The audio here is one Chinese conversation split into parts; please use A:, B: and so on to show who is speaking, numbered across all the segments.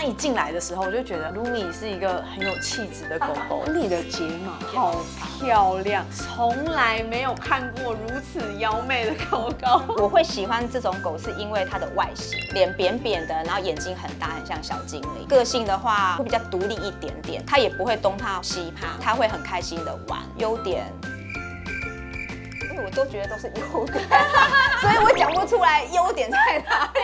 A: 一进来的时候，我就觉得 Lumi 是一个很有气质的狗狗。你的睫毛好漂亮，从来没有看过如此妖媚的狗狗。
B: 我会喜欢这种狗，是因为它的外形，脸扁扁的，然后眼睛很大，很像小精灵。个性的话会比较独立一点点，它也不会东怕西怕，它会很开心的玩。优点。我都觉得都是优点，所以我讲不出来优点在哪里。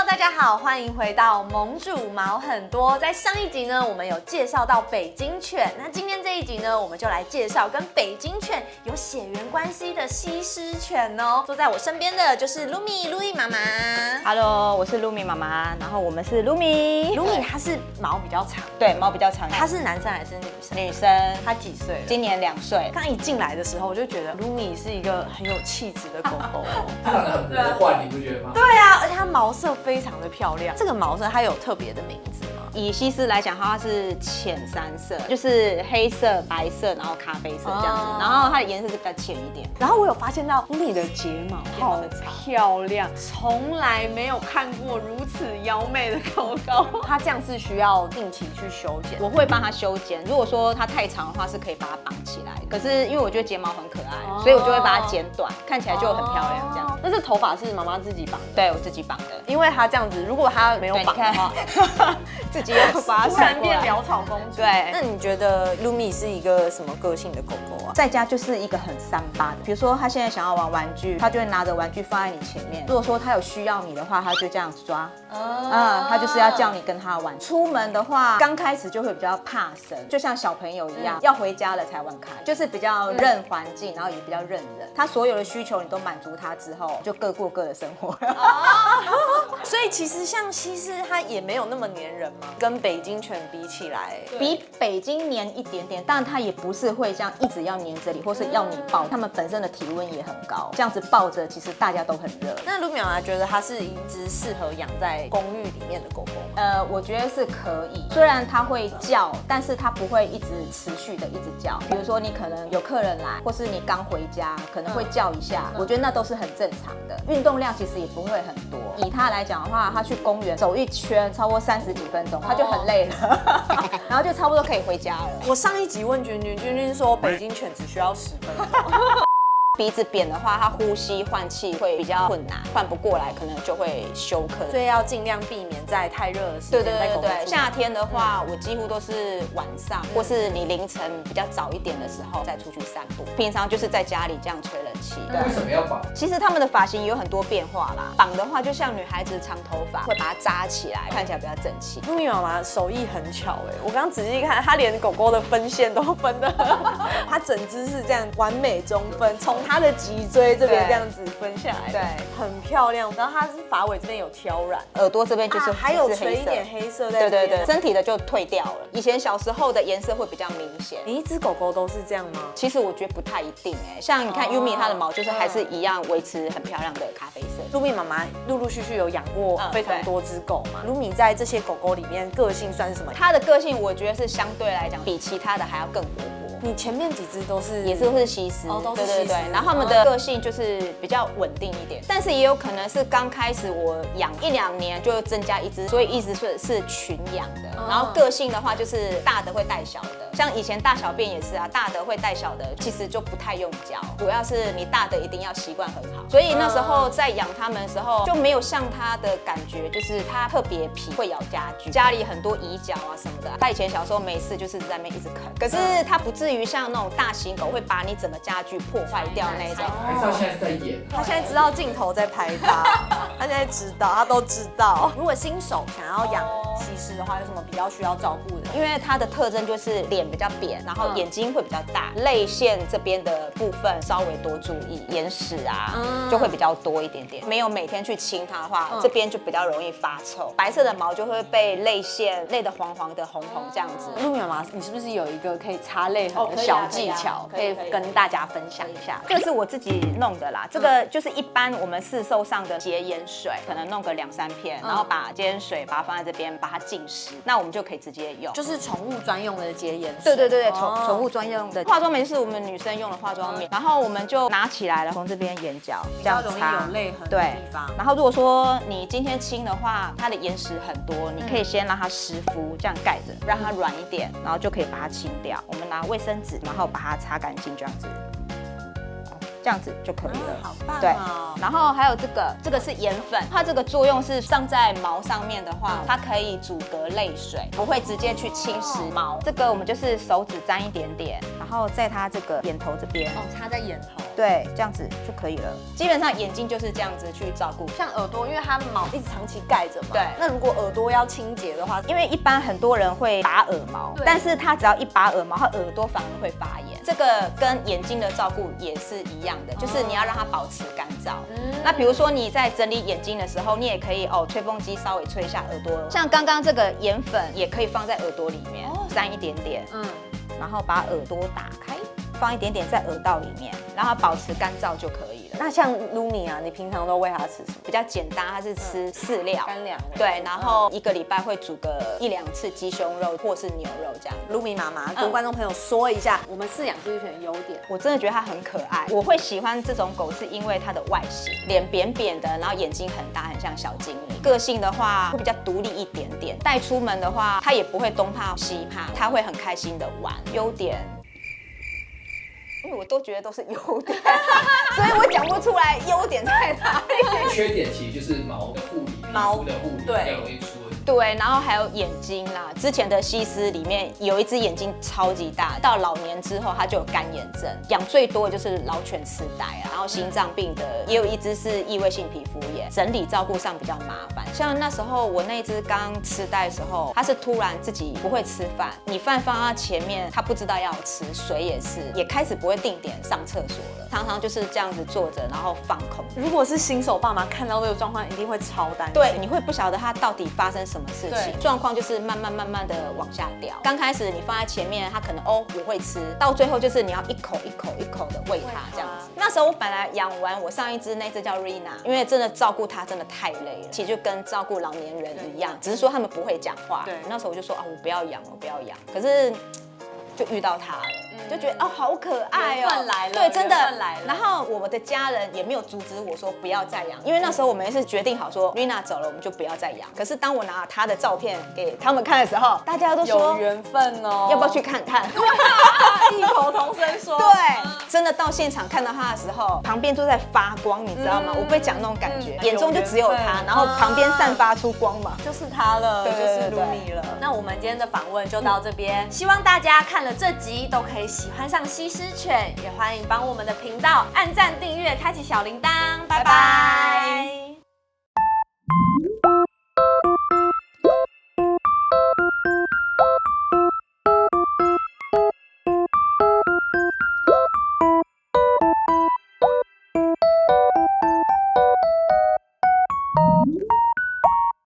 A: 大家好，欢迎回到盟主毛很多。在上一集呢，我们有介绍到北京犬，那今天这一集呢，我们就来介绍跟北京犬有血缘关系的西施犬哦。坐在我身边的就是 Lumi 妈妈。
B: Hello， 我是 Lumi 妈妈，然后我们是 Lumi。
A: 它是毛比较长，
B: 对，毛比较长。
A: 它是男生还是女生？
B: 女生。
A: 它几岁了？
B: 今年2岁。
A: 刚一进来的时候，我就觉得 Lumi 是一个很有气质的狗狗。
C: 它长得很魔幻，你不觉得吗？
A: 对啊，而且它毛色非常的漂亮。这个毛色它有特别的名字吗？
B: 以西施来讲，它是浅3色，就是黑色、白色，然后咖啡色这样子。然后它的颜色是比较浅一点。
A: 然后我有发现到你的睫毛好漂亮，从来没有看过如此妖媚的狗狗。它这样是需要定期去修剪，
B: 我会帮它修剪。如果说它太长的话，是可以把它绑起来。可是因为我觉得睫毛很可爱，所以我就会把它剪短，看起来就很漂亮这样。
A: 但是头发是妈妈自己绑的？
B: 对，我自己绑的。
A: 因为它这样子，如果它没有绑的话，
B: 自己又把它
A: 突然变潦草公主。
B: 对，
A: 那你觉得 Lumi 是一个什么个性的狗狗啊？
B: 在家就是一个很3八的，比如说他现在想要玩玩具，他就会拿着玩具放在你前面。如果说他有需要你的话，他就这样抓，他就是要叫你跟他玩。出门的话，刚开始就会比较怕生，就像小朋友一样，要回家了才玩开，就是比较认环境，然后也比较认人。他所有的需求你都满足他之后，就各过各的生活。
A: 所以其实像西施，它也没有那么粘人嘛，跟北京犬比起来，
B: 比北京黏一点点，但它也不是会这样一直要黏着你，或是要你抱。它们本身的体温也很高，这样子抱着，其实大家都很热。
A: 那Lumi妈妈觉得它是一只适合养在公寓里面的狗狗吗？
B: 我觉得是可以。虽然它会叫，但是它不会一直持续的一直叫。比如说你可能有客人来，或是你刚回家，可能会叫一下，我觉得那都是很正常的。运动量其实也不会很多。以它来讲的话，它去公园走一圈超过30几分钟，它就很累了，然后就差不多可以回家了。
A: 我上一集问君君说北京犬只需要10分钟。
B: 鼻子扁的话，它呼吸换气会比较困难，换不过来，可能就会休克。
A: 所以要尽量避免在太热的时间带狗狗出门。
B: 夏天的话，我几乎都是晚上，或是你凌晨比较早一点的时候再出去散步。平常就是在家里这样吹冷气。
C: 为什么要绑？
B: 其实他们的发型也有很多变化啦。绑的话，就像女孩子长头发，会把它扎起来，看起来比较整齐。
A: Lumi妈妈手艺很巧哎，我刚刚仔细看，她连狗狗的分线都分的，她整只是这样完美中分，从它的脊椎这边这样子分下来，
B: 对，
A: 很漂亮。然后它是发尾这边有挑染，
B: 耳朵这边就是
A: 还有垂一点黑色在这边。
B: 对，身体的就退掉了。以前小时候的颜色会比较明显。
A: 你一只狗狗都是这样吗？
B: 其实我觉得不太一定哎，像你看 Yumi 它的毛就是还是一样维持很漂亮的咖啡色。
A: Lumi 妈妈陆陆续续有养过非常多只狗嘛。Lumi 在这些狗狗里面个性算是什么？
B: 它的个性我觉得是相对来讲比其他的还要更活泼。
A: 你前面几只都是
B: 也是会是西施，
A: 都是西施。
B: 然后它们的个性就是比较稳定一点，但是也有可能是刚开始我养1、2年就增加一只，所以一直是群养的。然后个性的话就是大的会带小的，像以前大小便也是啊，大的会带小的，其实就不太用教，主要是你大的一定要习惯很好。所以那时候在养它们的时候就没有像它的感觉，就是它特别皮，会咬家具，家里很多椅脚啊什么的。它以前小时候没事就是在那边一直啃，可是它不至于像那种大型狗会把你整个家具破坏掉那种。
C: 还是他现在是在演？
A: 他现在知道镜头在拍他，他现在知道，他都知道。如果新手想要养西施的话，有什么比较需要照顾的？
B: 因为它的特征就是脸比较扁，然后眼睛会比较大，泪腺这边的部分稍微多注意，眼屎啊就会比较多一点点。没有每天去清它的话，这边就比较容易发臭，白色的毛就会被泪腺泪的黄黄的、红红这样子。
A: Lumi妈妈，你是不是有一个可以擦泪痕的小技巧，可以跟大家分享一下？
B: 这个是我自己弄的啦，这个就是一般我们市售上的洁颜水，可能弄个2、3片，然后把洁颜水把它放在这边，把它浸湿，那我们就可以直接用。就
A: 就是宠物专用的洁颜水。
B: 对，宠物专用的化妆棉是我们女生用的化妆棉，然后我们就拿起来了，从这边眼角这样
A: 比较容易有泪痕的
B: 对
A: 地方。
B: 然后如果说你今天清的话，它的岩石很多，你可以先让它湿敷，这样盖着，让它软一点，然后就可以把它清掉。我们拿卫生纸，然后把它擦干净，这样子。这样子就可以了，
A: 好棒哦！
B: 对，然后还有这个是盐粉，它这个作用是上在毛上面的话，它可以阻隔泪水，不会直接去侵蚀毛。这个我们就是手指沾一点点，然后在它这个眼头这边，
A: 擦在眼头。
B: 对，这样子就可以了。基本上眼睛就是这样子去照顾。
A: 像耳朵，因为它毛一直长期盖着嘛。
B: 对。
A: 那如果耳朵要清洁的话，
B: 因为一般很多人会拔耳毛，但是它只要一拔耳毛，它耳朵反而会发炎。这个跟眼睛的照顾也是一样的，就是你要让它保持干燥。那比如说你在整理眼睛的时候，你也可以吹风机稍微吹一下耳朵。像刚刚这个盐粉也可以放在耳朵里面，沾一点点，然后把耳朵打开。放一点点在耳道里面，让它保持干燥就可以了。
A: 那像 Lumi 啊，你平常都喂它吃什么？
B: 比较简单，它是吃饲料、
A: 干粮。
B: 对，然后1个礼拜会煮个1、2次鸡胸肉或是牛肉这样。
A: Lumi 妈妈跟观众朋友说一下，我们饲养西施犬的优点。
B: 我真的觉得它很可爱，我会喜欢这种狗是因为它的外形，脸扁扁的，然后眼睛很大，很像小精灵。个性的话会比较独立一点点，带出门的话它也不会东怕西怕，它会很开心的玩。优点。因为我都觉得都是优点，所以我讲不出来优点在哪里。
C: 缺点其实就是毛的护理、皮肤的护理比较容易出问题。
B: 对，然后还有眼睛啦。之前的西施里面有一只眼睛超级大，到老年之后它就有干眼症。养最多的就是老犬痴呆啊，然后心脏病的，也有一只是异位性皮肤炎，整理照顾上比较麻烦。像那时候我那只刚痴呆的时候，它是突然自己不会吃饭，你饭放在前面，它不知道要吃，水也是，也开始不会定点上厕所了，常常就是这样子坐着，然后放空。
A: 如果是新手爸妈看到这个状况，一定会超担心。
B: 对，你会不晓得它到底发生什么事情，状况就是慢慢的往下掉。刚开始你放在前面，它可能我会吃，到最后就是你要一口一口的喂它这样子。那时候我本来养完我上一只那只叫 Rina， 因为真的照顾它真的太累了，其实就跟照顾老年人一样，只是说他们不会讲话。对，那时候我就说我不要养，我不要养。可是就遇到它了。就觉得好可爱哦，
A: 来了，
B: 对，真的
A: 来了。
B: 然后我们的家人也没有阻止我说不要再养，因为那时候我们是决定好说 Rina 走了，我们就不要再养。可是当我拿她的照片给他们看的时候，大家都说
A: 有缘分哦，
B: 要不要去看看？
A: 异口同声说，
B: 对，真的到现场看到她的时候，旁边都在发光，你知道吗？我不会讲那种感觉，眼中就只有她，然后旁边散发出光嘛，
A: 就是她了，就是 Lumi 了。那我们今天的访问就到这边，希望大家看了这集都可以喜欢上西施犬，也欢迎帮我们的频道按赞、订阅、开启小铃铛，拜拜。